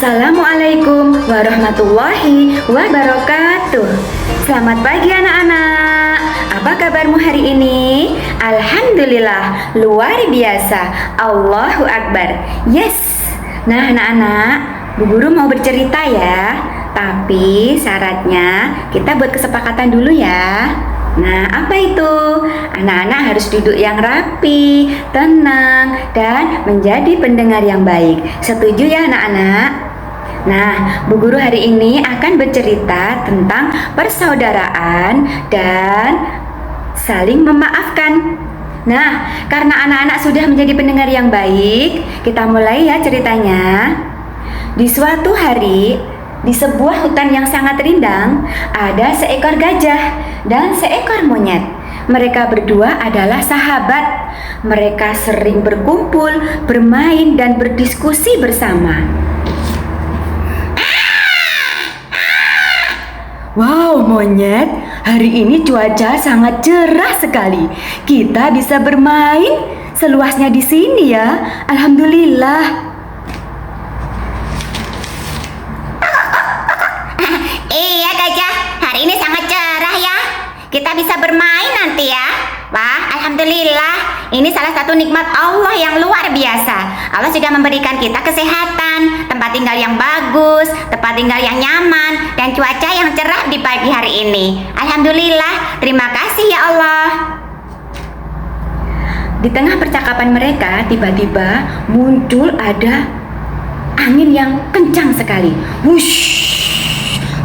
Assalamualaikum warahmatullahi wabarakatuh. Selamat pagi anak-anak. Apa kabarmu hari ini? Alhamdulillah, luar biasa. Allahu Akbar. Yes. Nah anak-anak, Bu Guru mau bercerita ya. Tapi syaratnya kita buat kesepakatan dulu ya. Nah, apa itu? Anak-anak harus duduk yang rapi, tenang, dan menjadi pendengar yang baik. Setuju ya anak-anak? Nah, Bu Guru hari ini akan bercerita tentang persaudaraan dan saling memaafkan. Nah, karena anak-anak sudah menjadi pendengar yang baik, kita mulai ya ceritanya. Di suatu hari, di sebuah hutan yang sangat rindang, ada seekor gajah dan seekor monyet. Mereka berdua adalah sahabat. Mereka sering berkumpul, bermain, dan berdiskusi bersama. Wow, monyet, hari ini cuaca sangat cerah sekali. Kita bisa bermain seluasnya di sini ya. Alhamdulillah. Iya gajah, hari ini sangat cerah ya. Kita bisa bermain nanti ya. Wah, alhamdulillah. Ini salah satu nikmat Allah yang luar biasa. Allah sudah memberikan kita kesehatan, tempat tinggal yang bagus, tempat tinggal yang nyaman, dan cuaca yang cerah di pagi hari ini. Alhamdulillah, terima kasih ya Allah. Di tengah percakapan mereka, tiba-tiba muncul ada angin yang kencang sekali. Wush!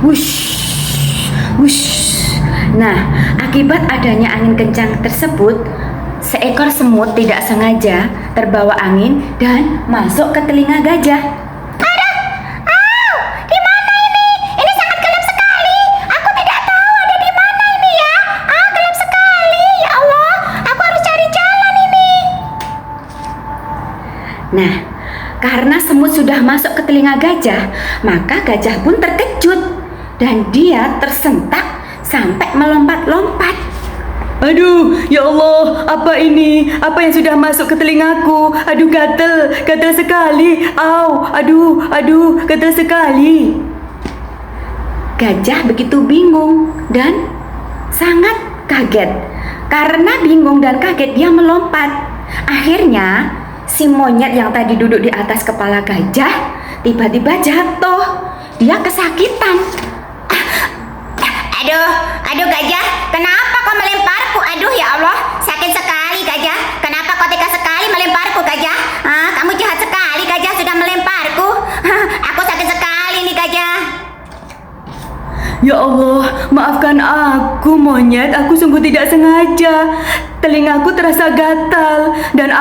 Wush, wush. Nah, akibat adanya angin kencang tersebut, seekor semut tidak sengaja terbawa angin dan masuk ke telinga gajah. Di mana ini? Ini sangat gelap sekali. Aku tidak tahu ada di mana ini ya. Gelap sekali. Ya Allah, aku harus cari jalan ini. Nah, karena semut sudah masuk ke telinga gajah, maka gajah pun terkejut dan dia tersentak sampai melompat-lompat. Aduh, ya Allah, apa ini? Apa yang sudah masuk ke telingaku? Aduh, gatel sekali. Au, aduh, gatel sekali. Gajah begitu bingung dan sangat kaget. Karena bingung dan kaget, dia melompat. Akhirnya, si monyet yang tadi duduk di atas kepala gajah tiba-tiba jatuh. Dia kesakitan. Aduh gajah, kenapa kau melemparku? Aduh ya Allah, sakit sekali gajah. Kenapa kau tega sekali melemparku gajah? Kamu jahat sekali gajah, sudah melemparku. Aku sakit sekali nih gajah. Ya Allah, maafkan aku monyet, aku sungguh tidak sengaja. Telingaku terasa gatal dan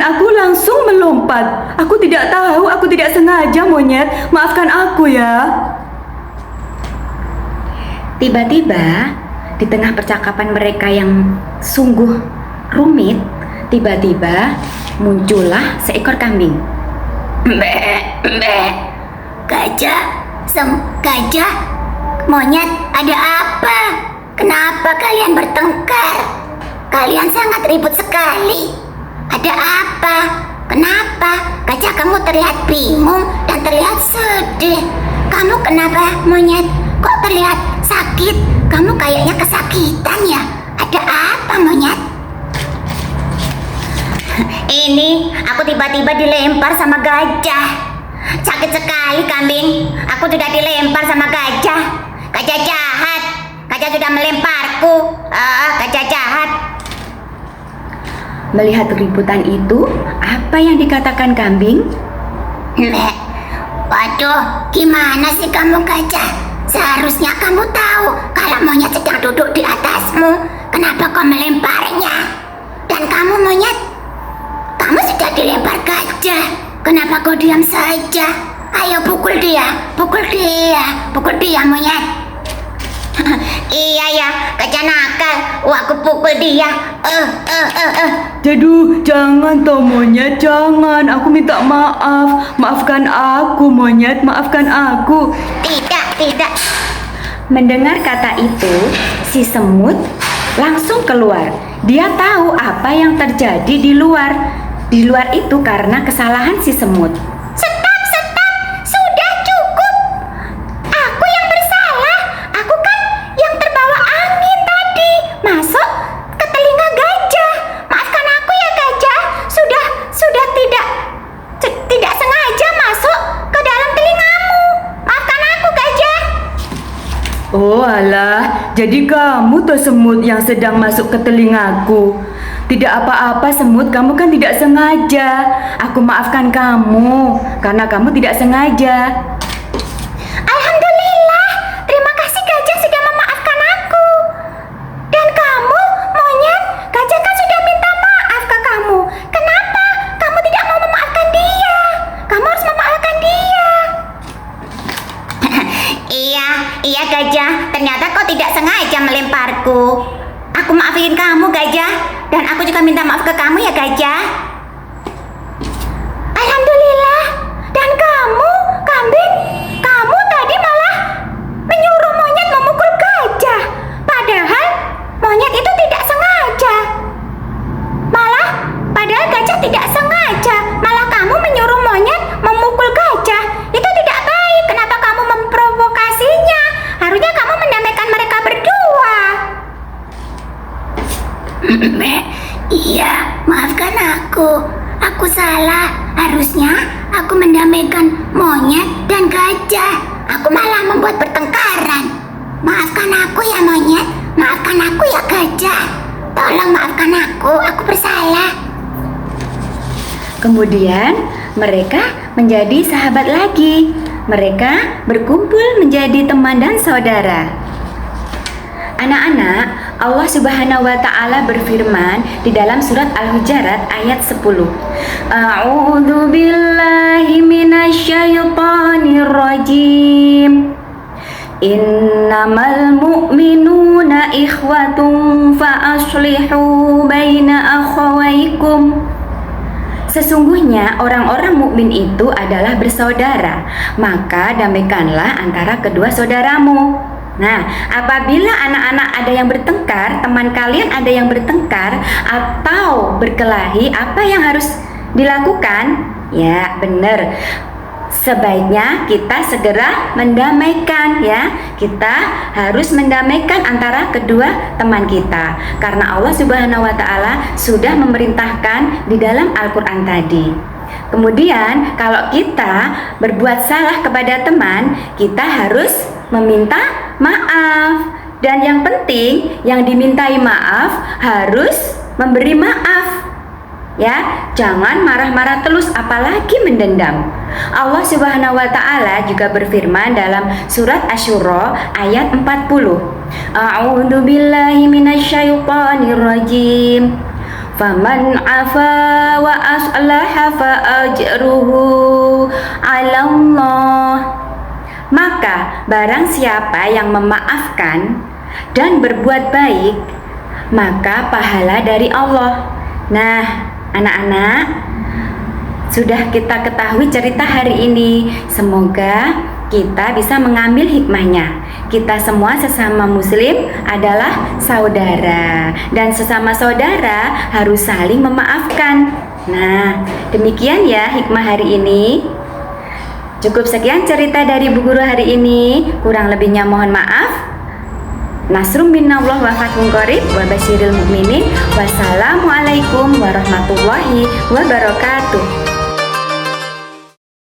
aku langsung melompat. Aku tidak tahu, aku tidak sengaja monyet. Maafkan aku ya. Tiba-tiba di tengah percakapan mereka yang sungguh rumit, tiba-tiba muncullah seekor kambing. Gajah, monyet, ada apa? Kenapa kalian bertengkar? Kalian sangat ribut sekali. Ada apa? Kenapa? Gajah, kamu terlihat bingung dan terlihat sedih. Kamu kenapa, monyet? Kok terlihat sakit? Kamu kayaknya kesakitan ya? Ada apa, monyet? Ini aku tiba-tiba dilempar sama gajah. Sakit sekali kambing. Aku sudah dilempar sama gajah. Gajah jahat. Gajah sudah melemparku. Gajah jahat. Melihat keributan itu, apa yang dikatakan kambing? Waduh, gimana sih kamu gajah? Seharusnya kamu tahu kalau monyet sedang duduk di atasmu. Kenapa kau melemparnya? Dan kamu monyet, kamu sudah dilempar gajah. Kenapa kau diam saja? Ayo pukul dia monyet. Iya ya, gajah nakal. Aku pukul dia. Aduh, jangan toh monyet, jangan. Aku minta maaf. Maafkan aku monyet, maafkan aku. Tidak. Mendengar kata itu, si semut langsung keluar. Dia tahu apa yang terjadi di luar. Di luar itu karena kesalahan si semut. Stop. Sudah jadi kamu tuh semut yang sedang masuk ke telingaku. Tidak apa-apa semut, kamu kan tidak sengaja. Aku maafkan kamu karena kamu tidak sengaja. Alhamdulillah, terima kasih gajah sudah memaafkan aku. Dan kamu, monyet, gajah kan sudah minta maaf ke kamu. Kenapa kamu tidak mau memaafkan dia? Kamu harus memaafkan dia. Iya gajah, ternyata kau tidak sengaja melemparku. Aku maafin kamu gajah, dan aku juga minta maaf ke kamu ya gajah. Alhamdulillah. Dan kamu, kambing, kamu tadi malah menyuruh monyet memukul gajah. Padahal monyet itu tidak sengaja. Padahal gajah tidak sengaja. Malah kamu menyuruh monyet memukul gajah. Itu tidak baik. Kenapa kamu memprovokasinya? Harusnya kamu mendamaikan mereka berdua. Iya, maafkan aku. Aku salah. Harusnya aku mendamaikan monyet dan gajah. Aku malah membuat pertengkaran. Maafkan aku ya monyet. Maafkan aku ya gajah. Tolong maafkan aku bersalah. Kemudian mereka menjadi sahabat lagi. Mereka berkumpul menjadi teman dan saudara. Anak-anak, Allah Subhanahu wa Ta'ala berfirman di dalam surat Al-Hujurat ayat 10. A'udzu billahi minasyaitonir rajim. Innamal mu'minuna ikhwatun fa aslihu baina akhawaykum. Sesungguhnya orang-orang mukmin itu adalah bersaudara, maka damaikanlah antara kedua saudaramu. Nah, apabila anak-anak ada yang bertengkar, teman kalian ada yang bertengkar atau berkelahi, apa yang harus dilakukan? Ya, benar. Sebaiknya kita segera mendamaikan ya. Kita harus mendamaikan antara kedua teman kita. Karena Allah Subhanahu wa Ta'ala sudah memerintahkan di dalam Al-Qur'an tadi. Kemudian kalau kita berbuat salah kepada teman, kita harus meminta maaf. Dan yang penting, yang dimintai maaf harus memberi maaf. Ya, jangan marah-marah terus apalagi mendendam. Allah Subhanahu wa Ta'ala juga berfirman dalam surat Asy-Syura ayat 40. A'udzu billahi minasyaitonir rajim. Faman 'afa wa aslaha fa ajruhu 'ala Allah. Maka barang siapa yang memaafkan dan berbuat baik, maka pahala dari Allah. Nah, anak-anak, sudah kita ketahui cerita hari ini. Semoga kita bisa mengambil hikmahnya. Kita semua sesama muslim adalah saudara, dan sesama saudara harus saling memaafkan. Nah, demikian ya hikmah hari ini. Cukup sekian cerita dari Bu Guru hari ini. Kurang lebihnya mohon maaf. Nasrum minallah wa fathun qarib wa basyiril mu'minin. Wassalamualaikum warahmatullahi wabarakatuh.